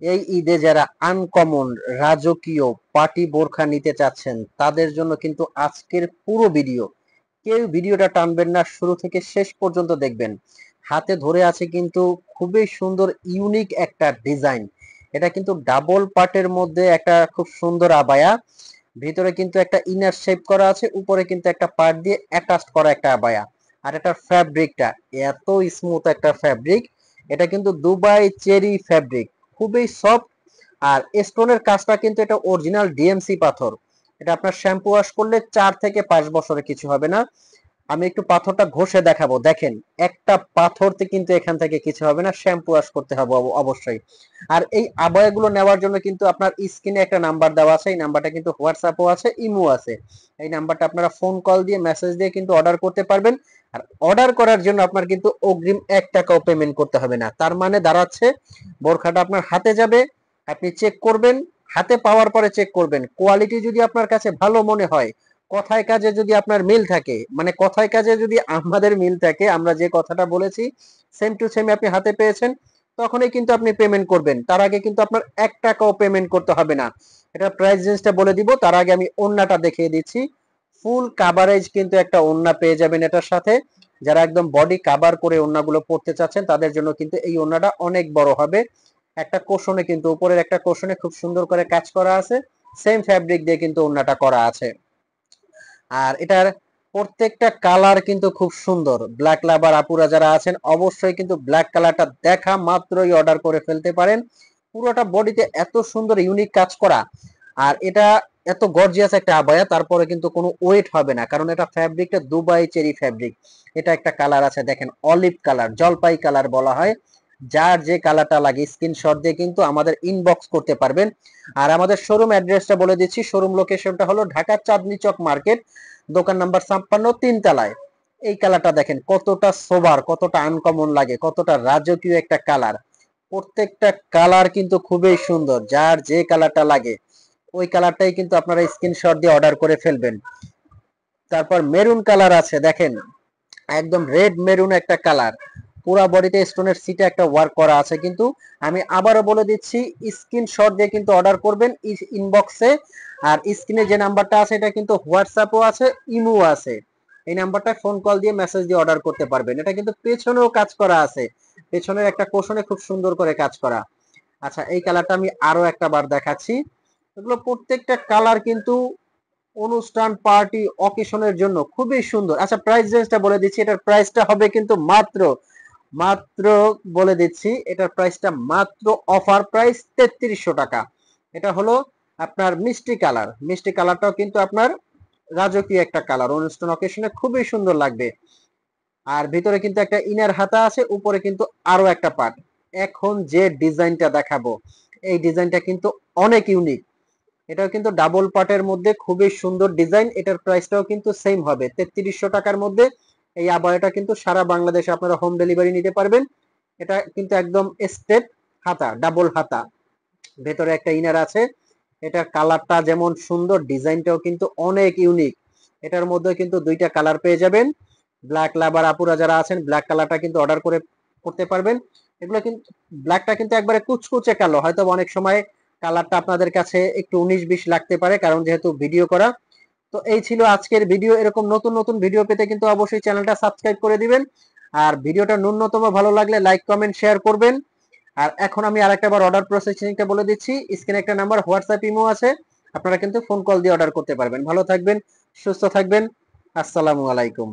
এই ঈদে যারা আনকমন রাজকীয় পার্টি বোরখা নিতে চাচ্ছেন তাদের জন্য কিন্তু আজকের পুরো ভিডিও। কেউ ভিডিওটা টানবেন না, শুরু থেকে শেষ পর্যন্ত দেখবেন। হাতে ধরে আছে কিন্তু খুবই সুন্দর ইউনিক একটা ডিজাইন। এটা কিন্তু ডাবল পার্টের মধ্যে একটা খুব সুন্দর আবায়া। ভিতরে কিন্তু একটা ইনার শেপ করা আছে, উপরে কিন্তু একটা পার্ট দিয়ে অ্যাটাচ করা একটা আবায়া। আর এটার ফ্যাব্রিকটা এত স্মুথ একটা ফ্যাব্রিক। এটা কিন্তু দুবাই চেরি ফ্যাব্রিক, খুবই সফট। আর স্টোনের কাজটা কিন্তু এটা অরিজিনাল ডিএমসি পাথর। এটা আপনার শ্যাম্পু ওয়াশ করলে 4 থেকে 5 বছরে কিছু হবে না। আমি একটু পাথরটা ঘষে দেখাবো, দেখেন একটা পাথরতে কিন্তু এখান থেকে কিছু হবে না, শ্যাম্পু ওয়াশ করতে হবে অবশ্যই। আর এই আবয়াগুলো নেওয়ার জন্য কিন্তু আপনার স্ক্রিনে একটা নাম্বার দেওয়া আছে, এই নাম্বারটা কিন্তু হোয়াটসঅ্যাপও আছে, ইমো আছে। এই নাম্বারটা আপনারা ফোন কল দিয়ে মেসেজ দিয়ে কিন্তু অর্ডার করতে পারবেন। আর অর্ডার করার জন্য আপনার কিন্তু অগ্রিম 1 টাকাও পেমেন্ট করতে হবে না। তার মানে দাঁড়াচ্ছে বোরখাটা আপনার হাতে যাবে, আপনি চেক করবেন, হাতে পাওয়ার পরে চেক করবেন, কোয়ালিটি যদি আপনার কাছে ভালো মনে হয়, কথায় কাজে যদি আপনার মিল থাকে, মানে কথায় কাজে যদি আমাদের মিল থাকে, আমরা যে কথাটা বলেছি সেম টু সেম আপনি হাতে পেয়েছেন, তখনই কিন্তু আপনি পেমেন্ট করবেন। তার আগে কিন্তু আপনার 1 টাকাও পেমেন্ট করতে হবে না। এটা প্রাইস রেঞ্জটা বলে দিব, তার আগে আমি ওড়নাটা দেখিয়ে দিচ্ছি। ফুল কাভারেজ কিন্তু একটা ওড়না পেয়ে যাবেন এটার সাথে। যারা একদম বডি কাভার করে ওড়নাগুলো পরতে চাচ্ছেন তাদের জন্য কিন্তু এই ওড়নাটা অনেক বড় হবে। একটা কোশনে কিন্তু উপরের একটা কোশনে খুব সুন্দর করে কাজ করা আছে, সেম ফ্যাব্রিক দিয়ে কিন্তু ওড়নাটা করা আছে। আর এটার প্রত্যেকটা কালার কিন্তু খুব সুন্দর। ব্ল্যাক লাভার আপুরা যারা আছেন অবশ্যই কিন্তু ব্ল্যাক কালারটা দেখা মাত্রই অর্ডার করে ফেলতে পারেন। পুরোটা বডিতে এত সুন্দর ইউনিক কাজ করা। আর এটা এত গর্জিয়াস একটা আবায়া, তারপরে কিন্তু কোনো ওয়েট হবে না, কারণ এটা ফ্যাব্রিকটা দুবাই চেরি ফ্যাব্রিক। এটা একটা কালার আছে দেখেন, অলিভ কালার, জলপাই কালার বলা হয়। যার যে কালারটা লাগে স্ক্রিনশট দিয়ে কিন্তু আমাদের ইনবক্স করতে পারবেন। আর আমাদের শোরুম অ্যাড্রেসটা বলে দিচ্ছি। শোরুম লোকেশনটা হলো ঢাকা চাঁদনী চক মার্কেট, দোকান নাম্বার 56, 3 তলায়। এই কালারটা দেখেন কতটা সোবার, কতটা আনকমন লাগে, কতটা রাজকীয় একটা কালার। প্রত্যেকটা কালার কিন্তু খুবই সুন্দর, যার যে কালারটা লাগে ওই কালারটাই কিন্তু আপনারা স্ক্রিনশট দিয়ে অর্ডার করে ফেলবেন। তারপর মেরুন কালার আছে দেখেন, একদম রেড মেরুন একটা কালার। পুরা বডিতে স্টোনের সিটে একটা ওয়ার্ক করা আছে কিন্তু। আমি আবারও বলে দিচ্ছি, স্ক্রিনশট দিয়ে কিন্তু অর্ডার করবেন ইনবক্সে। আর স্ক্রিনে যে নাম্বারটা আছে এটা কিন্তু হোয়াটসঅ্যাপও আছে, ইমো আছে। এই নাম্বারটায় ফোন কল দিয়ে মেসেজ দিয়ে অর্ডার করতে পারবেন। এটা কিন্তু পেছনেও কাজ করা আছে, পেছনের একটা কোশনে খুব সুন্দর করে কাজ করা। আচ্ছা, এই কালারটা আমি আরো একটা বার দেখাচ্ছি। এগুলো প্রত্যেকটা কালার কিন্তু অনুষ্ঠান পার্টি অকেশনের জন্য খুবই সুন্দর। আচ্ছা, প্রাইস রেঞ্জটা বলে দিচ্ছি, এটার প্রাইসটা হবে কিন্তু মাত্র মাত্র বলে দিচ্ছি, এটার প্রাইসটা মাত্র অফার প্রাইস 3300 টাকা। এটা হলো আপনার মিষ্টি কালার। মিষ্টি কালারটাও কিন্তু আপনার রাজকীয় একটা কালার, অনুষ্ঠান অকেশনে খুবই সুন্দর লাগবে। আর ভিতরে কিন্তু একটা ইনার হাতা আছে, উপরে কিন্তু আরো একটা পার্ট। এখন যে ডিজাইনটা দেখাবো, এই ডিজাইনটা কিন্তু অনেক ইউনিক। এটাও কিন্তু ডাবল পার্টের মধ্যে খুবই সুন্দর ডিজাইন। এটার প্রাইসটাও কিন্তু সেম হবে 3300 টাকার মধ্যে। এই আবায়াটা কিন্তু সারা বাংলাদেশে আপনারা হোম ডেলিভারি নিতে পারবেন। এটা কিন্তু একদম স্টেপ হাতা, ডাবল হাতা, ভেতরে একটা ইনার আছে। এটার কালারটা যেমন সুন্দর, ডিজাইনটাও কিন্তু অনেক ইউনিক। এটার মধ্যে কিন্তু 2টা কালার পেয়ে যাবেন। ব্ল্যাক লাভার আপুরা যারা আছেন ব্ল্যাক কালারটা কিন্তু অর্ডার করে করতে পারবেন। এগুলো কিন্তু ব্ল্যাকটা কিন্তু একবারে কুচকুচে কালো, হয়তো অনেক সময় কালারটা আপনাদের কাছে একটু 19-20 লাগতে পারে, কারণ যেহেতু ভিডিও করা। তো এই ছিল আজকের ভিডিও। এরকম নতুন নতুন ভিডিও পেতে কিন্তু অবশ্যই চ্যানেলটা সাবস্ক্রাইব করে দিবেন। আর ভিডিওটা ন্যূনতম ভালো লাগলে লাইক কমেন্ট শেয়ার করবেন। আর এখন আমি আরেকটা বার অর্ডার প্রসেসিংটা বলে দিচ্ছি। স্ক্রিনে একটা নাম্বার হোয়াটসঅ্যাপ ইমো আছে, আপনারা কিন্তু ফোন কল দিয়ে অর্ডার করতে পারবেন। ভালো থাকবেন, সুস্থ থাকবেন। আসসালামু আলাইকুম।